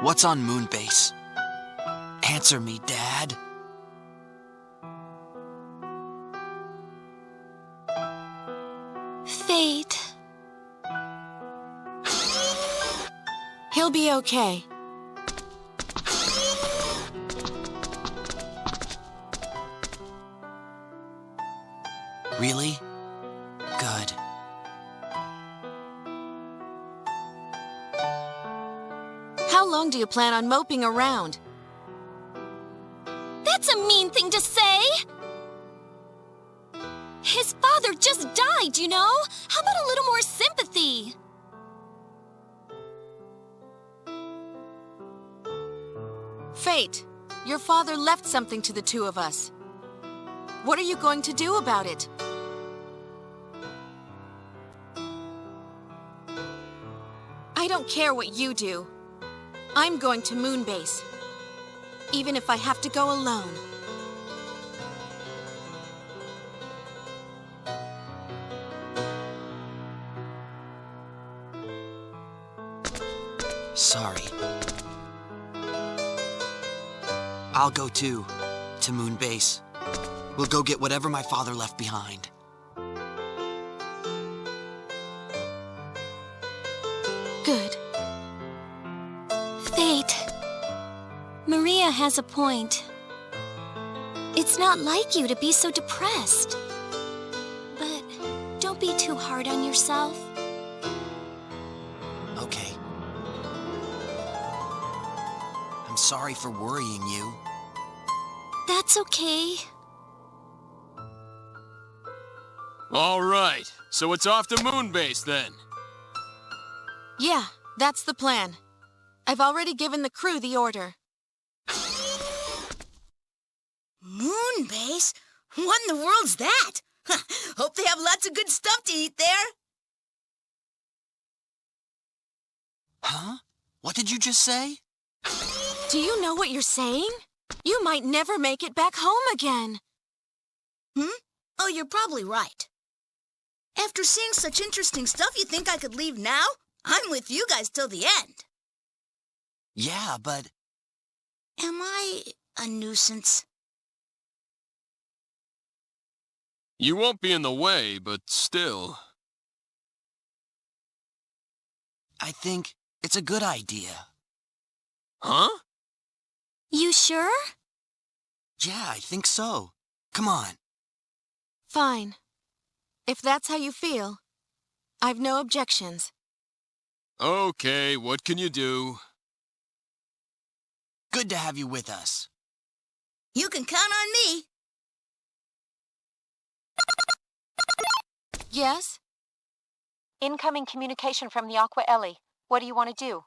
What's on Moonbase? Answer me, Dad. Fate. He'll be okay. Really? Good. How long do you plan on moping around? That's a mean thing to say! His father just died, you know? How about a little more sympathy? Fate, your father left something to the two of us. What are you going to do about it? I don't care what you do. I'm going to Moonbase, even if I have to go alone. Sorry. I'll go too, to Moonbase. We'll go get whatever my father left behind. Good. Fate. Maria has a point. It's not like you to be so depressed. But don't be too hard on yourself. Okay. I'm sorry for worrying you. That's okay. All right, so it's off to Moonbase then. Yeah, that's the plan. I've already given the crew the order. Moonbase? What in the world's that? Hope they have lots of good stuff to eat there. Huh? What did you just say? Do you know what you're saying? You might never make it back home again. Oh, you're probably right. After seeing such interesting stuff, you think I could leave now? I'm with you guys till the end. Yeah, but... Am I a nuisance? You won't be in the way, but still. I think it's a good idea. Huh? You sure? Yeah, I think so. Come on. Fine. If that's how you feel, I've no objections. Okay, what can you do? Good to have you with us. You can count on me. Yes? Incoming communication from the Aquaelie. What do you want to do?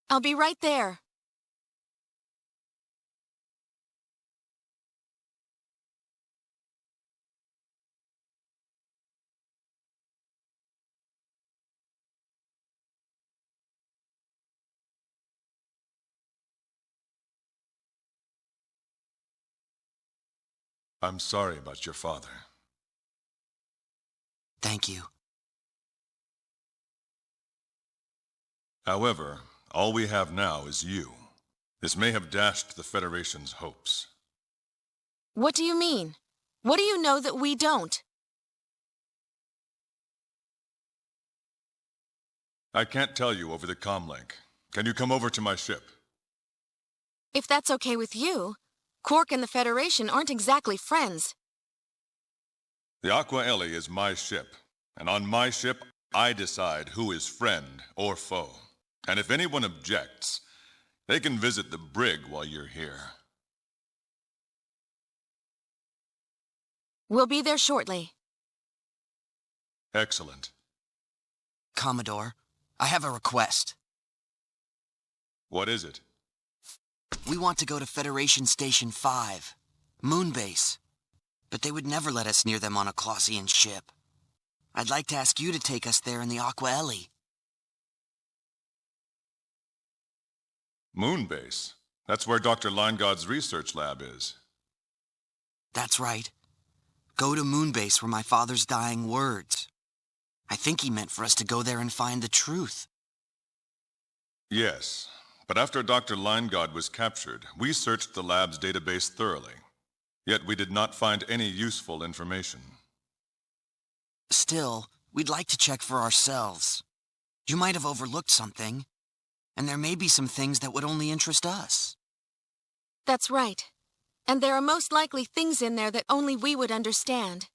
I'll be right there. I'm sorry about your father. Thank you. However, all we have now is you. This may have dashed the Federation's hopes. What do you mean? What do you know that we don't? I can't tell you over the comlink. Can you come over to my ship? If that's okay with you, Quark and the Federation aren't exactly friends. The Aquaelie is my ship, and on my ship, I decide who is friend or foe. And if anyone objects, they can visit the brig while you're here. We'll be there shortly. Excellent. Commodore, I have a request. What is it? We want to go to Federation Station 5, Moonbase. But they would never let us near them on a Clausian ship. I'd like to ask you to take us there in the Aquaelie. Moonbase? That's where Dr. Linegod's research lab is. That's right. Go to Moonbase where my father's dying words. I think he meant for us to go there and find the truth. Yes, But after Dr. Linegaard was captured, we searched the lab's database thoroughly. Yet we did not find any useful information. Still, we'd like to check for ourselves. You might have overlooked something, and there may be some things that would only interest us. That's right. And there are most likely things in there that only we would understand.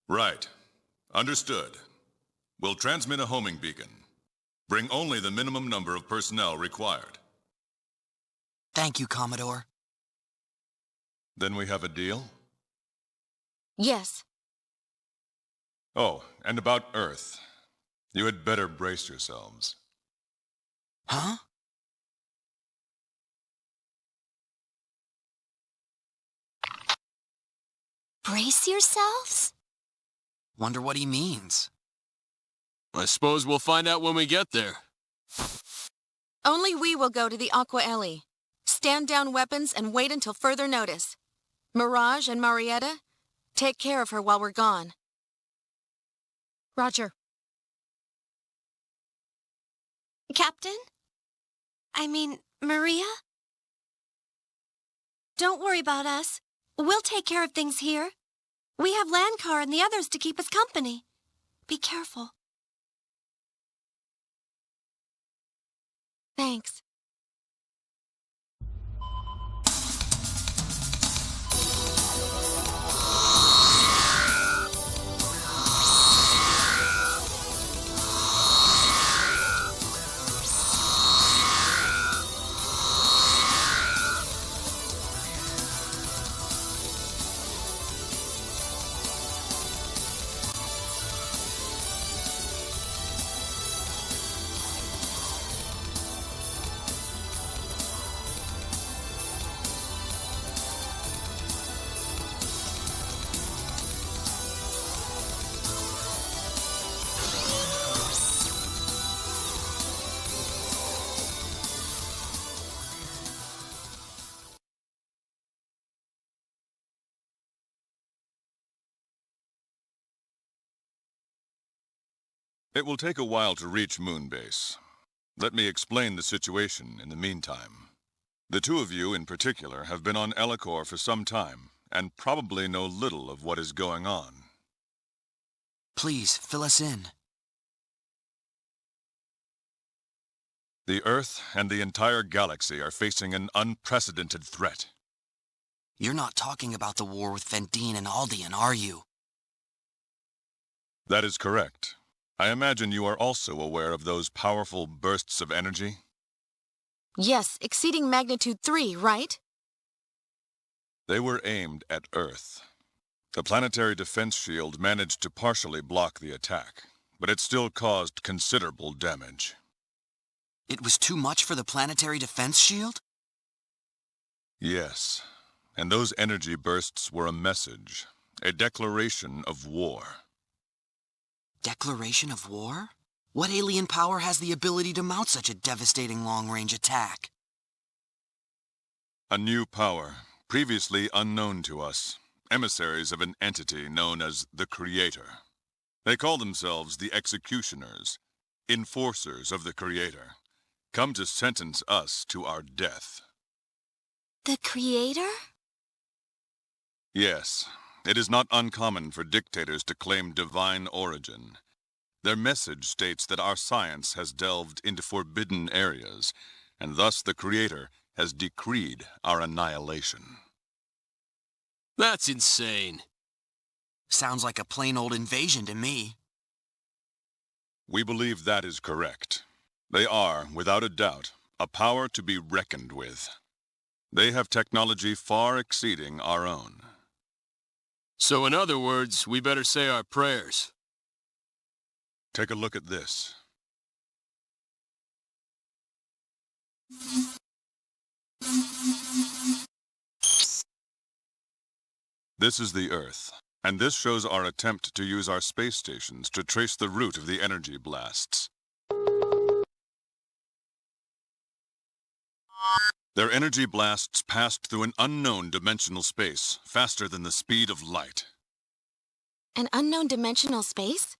Right. Understood. We'll transmit a homing beacon. Bring only the minimum number of personnel required. Thank you, Commodore. Then we have a deal? Yes. Oh, and about Earth. You had better brace yourselves. Huh? Brace yourselves? Wonder what he means. I suppose we'll find out when we get there. Only we will go to the Aquaelie. Stand down weapons and wait until further notice. Mirage and Marietta, take care of her while we're gone. Roger. Captain? I mean, Maria? Don't worry about us. We'll take care of things here. We have Landcar and the others to keep us company. Be careful. Thanks. It will take a while to reach Moonbase. Let me explain the situation in the meantime. The two of you in particular have been on Ellicor for some time, and probably know little of what is going on. Please, fill us in. The Earth and the entire galaxy are facing an unprecedented threat. You're not talking about the war with Vendine and Aldean, are you? That is correct. I imagine you are also aware of those powerful bursts of energy? Yes, exceeding magnitude 3, right? They were aimed at Earth. The planetary defense shield managed to partially block the attack, but it still caused considerable damage. It was too much for the planetary defense shield? Yes, and those energy bursts were a message, a declaration of war. Declaration of war? What alien power has the ability to mount such a devastating long-range attack? A new power, previously unknown to us, emissaries of an entity known as the Creator. They call themselves the Executioners, enforcers of the Creator, come to sentence us to our death. The Creator? Yes, it is not uncommon for dictators to claim divine origin. Their message states that our science has delved into forbidden areas, and thus the Creator has decreed our annihilation. That's insane. Sounds like a plain old invasion to me. We believe that is correct. They are, without a doubt, a power to be reckoned with. They have technology far exceeding our own. So in other words, we better say our prayers. Take a look at this. This is the Earth, and this shows our attempt to use our space stations to trace the route of the energy blasts. Their energy blasts passed through an unknown dimensional space, faster than the speed of light. An unknown dimensional space?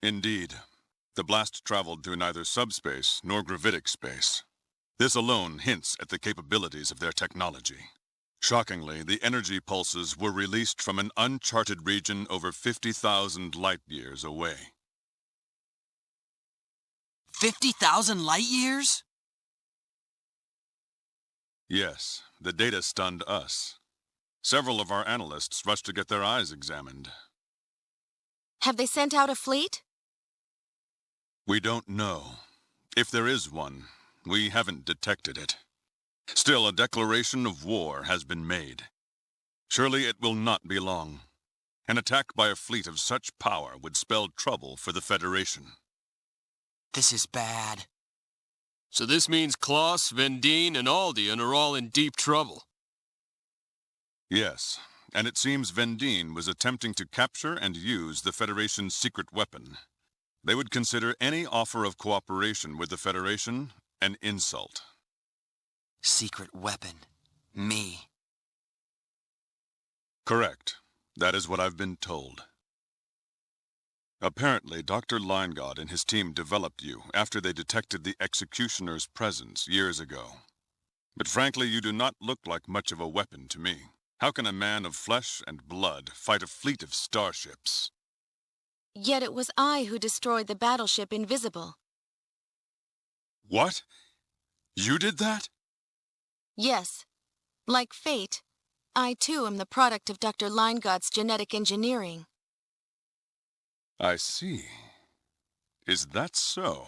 Indeed. The blast traveled through neither subspace nor gravitic space. This alone hints at the capabilities of their technology. Shockingly, the energy pulses were released from an uncharted region over 50,000 light-years away. 50,000 light-years? Yes, the data stunned us. Several of our analysts rushed to get their eyes examined. Have they sent out a fleet? We don't know. If there is one, we haven't detected it. Still, a declaration of war has been made. Surely it will not be long. An attack by a fleet of such power would spell trouble for the Federation. This is bad. So this means Klaus, Vendine, and Aldian are all in deep trouble. Yes, and it seems Vendine was attempting to capture and use the Federation's secret weapon. They would consider any offer of cooperation with the Federation an insult. Secret weapon. Me. Correct. That is what I've been told. Apparently, Dr. Linegaud and his team developed you after they detected the Executioner's presence years ago. But frankly, you do not look like much of a weapon to me. How can a man of flesh and blood fight a fleet of starships? Yet it was I who destroyed the battleship Invisible. What? You did that? Yes. Like fate, I too am the product of Dr. Linegaud's genetic engineering. I see. Is that so?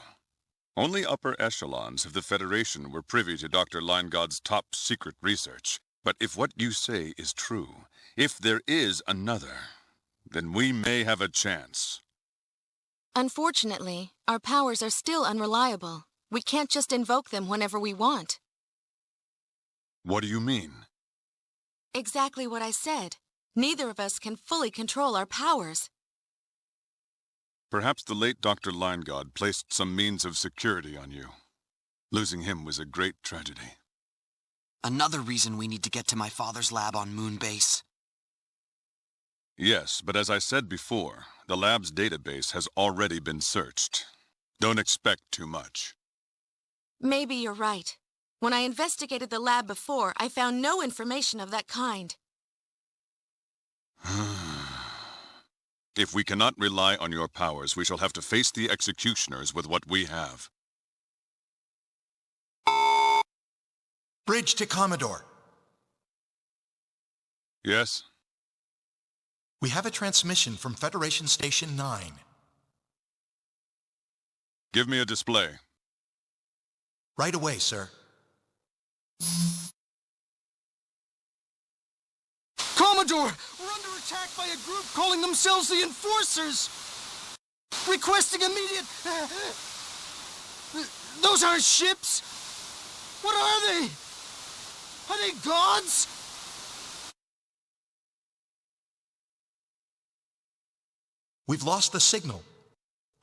Only upper echelons of the Federation were privy to Dr. Linegaud's top-secret research. But if what you say is true, if there is another, then we may have a chance. Unfortunately, our powers are still unreliable. We can't just invoke them whenever we want. What do you mean? Exactly what I said. Neither of us can fully control our powers. Perhaps the late Dr. Linegaud placed some means of security on you. Losing him was a great tragedy. Another reason we need to get to my father's lab on Moonbase. Yes, but as I said before, the lab's database has already been searched. Don't expect too much. Maybe you're right. When I investigated the lab before, I found no information of that kind. If we cannot rely on your powers, we shall have to face the Executioners with what we have. Bridge to Commodore. Yes? We have a transmission from Federation Station 9. Give me a display. Right away, sir. Commodore! We're under attack by a group calling themselves the Enforcers! Requesting immediate... Those aren't ships! What are they? Are they gods? We've lost the signal.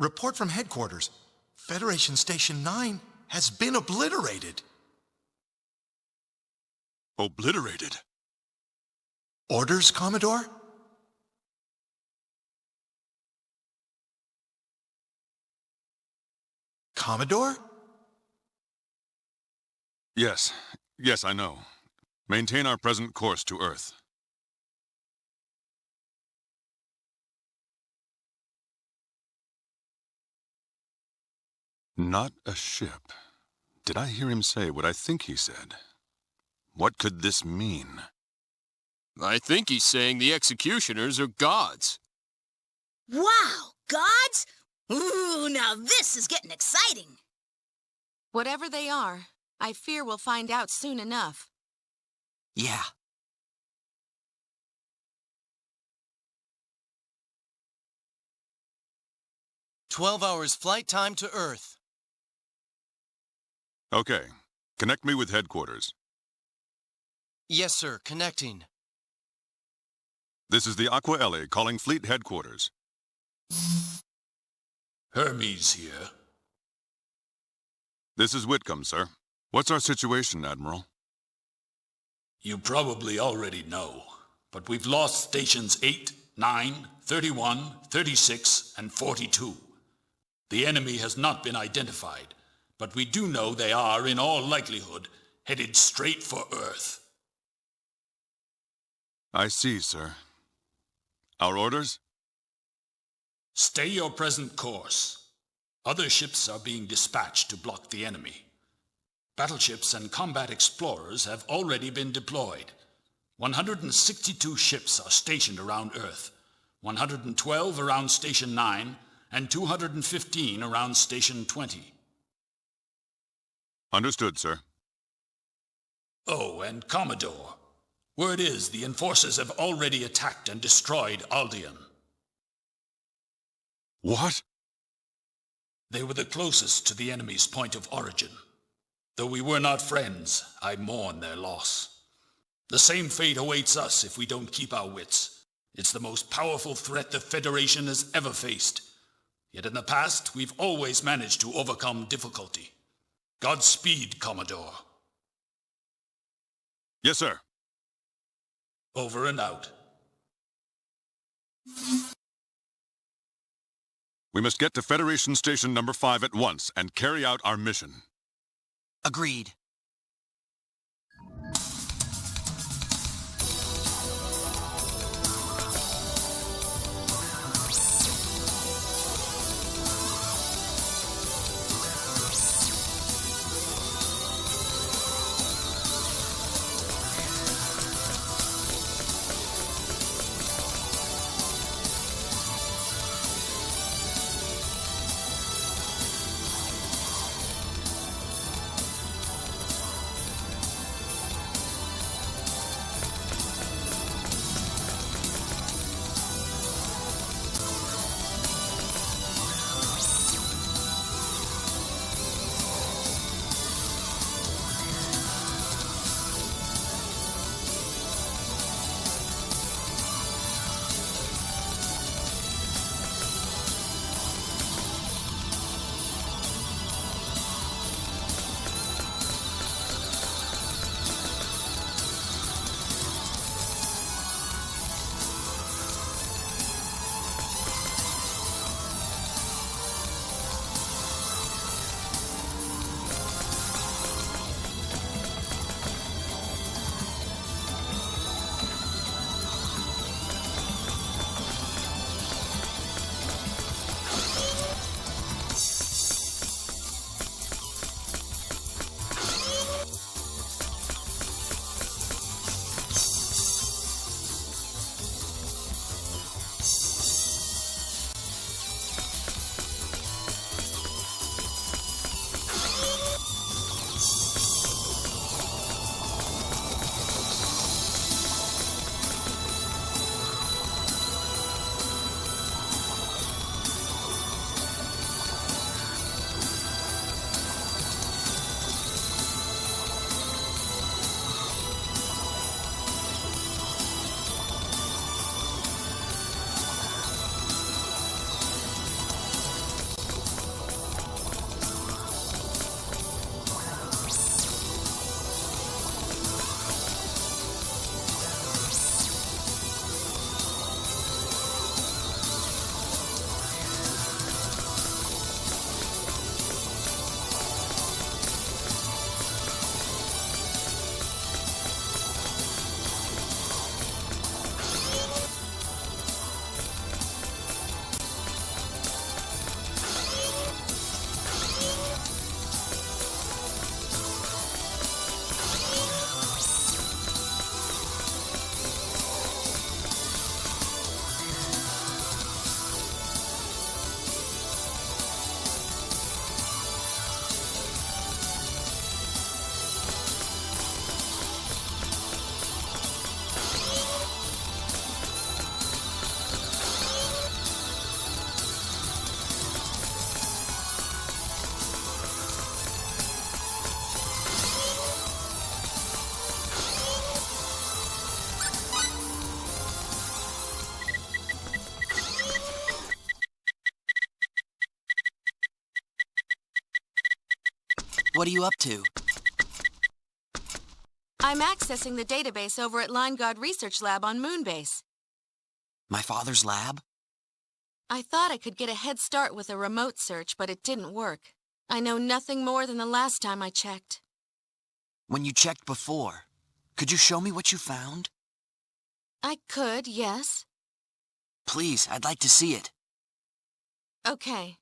Report from headquarters. Federation Station 9 has been obliterated. Obliterated? Orders, Commodore? Commodore? Yes. Yes, I know. Maintain our present course to Earth. Not a ship. Did I hear him say what I think he said? What could this mean? I think he's saying the Executioners are gods. Wow, gods? Ooh, now this is getting exciting. Whatever they are, I fear we'll find out soon enough. Yeah. "12 hours flight time to Earth." Okay. Connect me with headquarters. Yes, sir. Connecting. This is the Aquaelie calling fleet headquarters. Hermes here. This is Wittcomb, sir. What's our situation, Admiral? You probably already know, but we've lost stations 8, 9, 31, 36, and 42. The enemy has not been identified, but we do know they are, in all likelihood, headed straight for Earth. I see, sir. Our orders? Stay your present course. Other ships are being dispatched to block the enemy. Battleships and combat explorers have already been deployed. 162 ships are stationed around Earth, 112 around Station 9, and 215 around Station 20. Understood, sir. Oh, and Commodore. Word is the Enforcers have already attacked and destroyed Aldean. What? They were the closest to the enemy's point of origin. Though we were not friends, I mourn their loss. The same fate awaits us if we don't keep our wits. It's the most powerful threat the Federation has ever faced. Yet in the past, we've always managed to overcome difficulty. Godspeed, Commodore. Yes, sir. Over and out. We must get to Federation Station number 5 at once and carry out our mission. Agreed. What are you up to? I'm accessing the database over at Line Guard Research Lab on Moonbase. My father's lab? I thought I could get a head start with a remote search, but it didn't work. I know nothing more than the last time I checked. When you checked before, could you show me what you found? I could, yes. Please, I'd like to see it. Okay.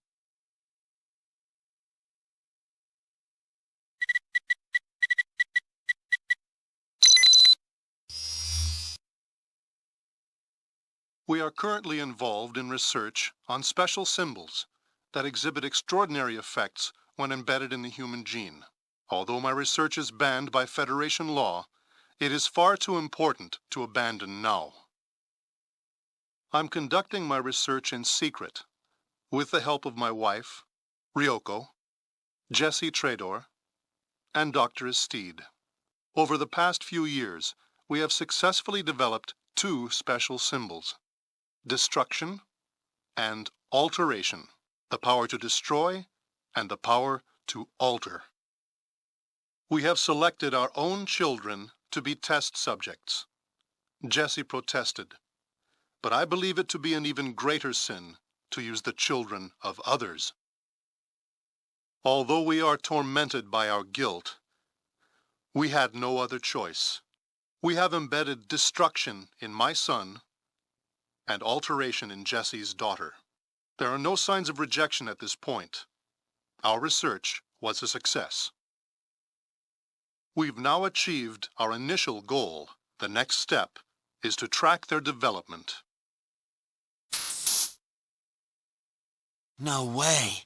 We are currently involved in research on special symbols that exhibit extraordinary effects when embedded in the human gene. Although my research is banned by Federation law, it is far too important to abandon now. I'm conducting my research in secret, with the help of my wife, Ryoko, Jesse Trador, and Dr. Estede. Over the past few years, we have successfully developed two special symbols: destruction and alteration, the power to destroy and the power to alter. We have selected our own children to be test subjects. Jesse protested, but I believe it to be an even greater sin to use the children of others. Although we are tormented by our guilt, we had no other choice. We have embedded destruction in my son and alteration in Jesse's daughter. There are no signs of rejection at this point. Our research was a success. We've now achieved our initial goal. The next step is to track their development. No way.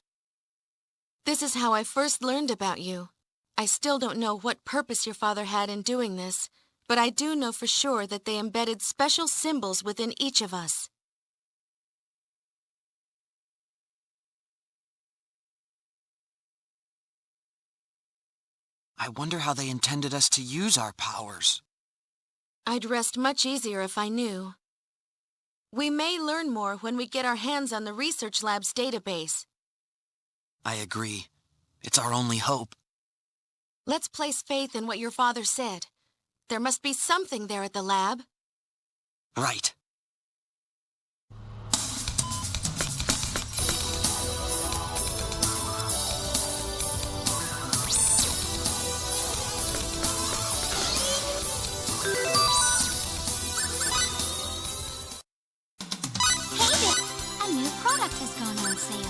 This is how I first learned about you. I still don't know what purpose your father had in doing this, but I do know for sure that they embedded special symbols within each of us. I wonder how they intended us to use our powers. I'd rest much easier if I knew. We may learn more when we get our hands on the research lab's database. I agree. It's our only hope. Let's place faith in what your father said. There must be something there at the lab. Right. A new product has gone on sale.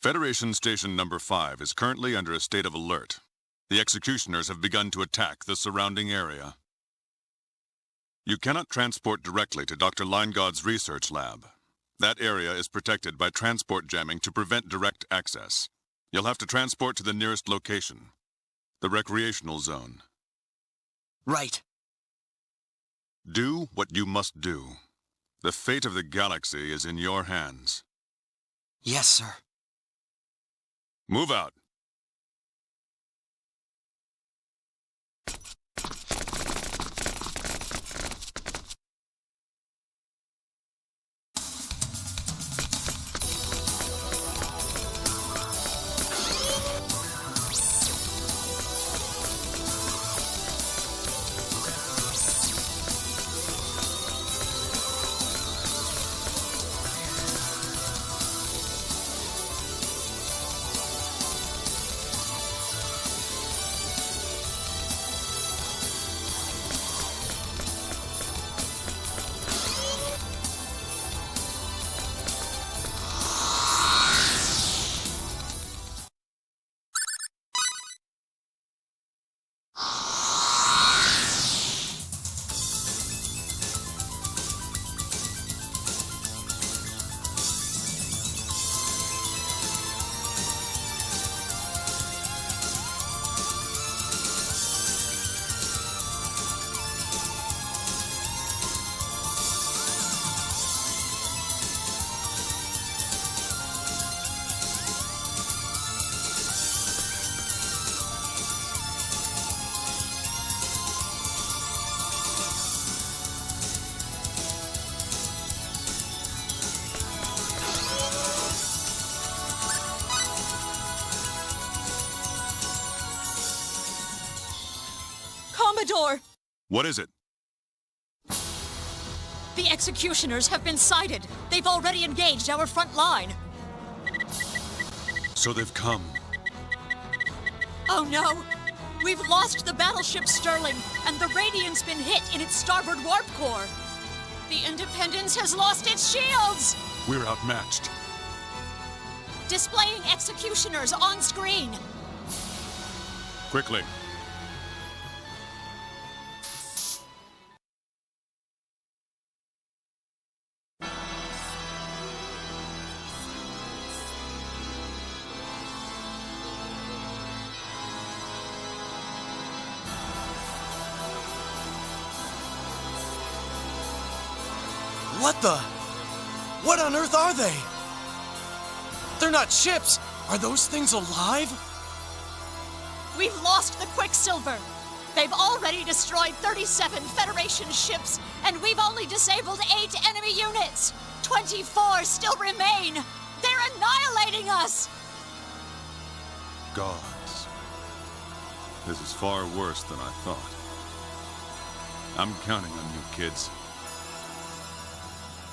Federation Station Number 5 is currently under a state of alert. The executioners have begun to attack the surrounding area. You cannot transport directly to Dr. Leingod's research lab. That area is protected by transport jamming to prevent direct access. You'll have to transport to the nearest location, the recreational zone. Right. Do what you must do. The fate of the galaxy is in your hands. Yes, sir. Move out. Commodore! What is it? The executioners have been sighted. They've already engaged our front line. So they've come. Oh no! We've lost the battleship Sterling, and the Radiant's been hit in its starboard warp core. The Independence has lost its shields! We're outmatched. Displaying executioners on screen. Quickly. What the? What on earth are they? They're not ships! Are those things alive? We've lost the Quicksilver. They've already destroyed 37 Federation ships, and we've only disabled 8 enemy units. 24 still remain. They're annihilating us! Gods. This is far worse than I thought. I'm counting on you, kids.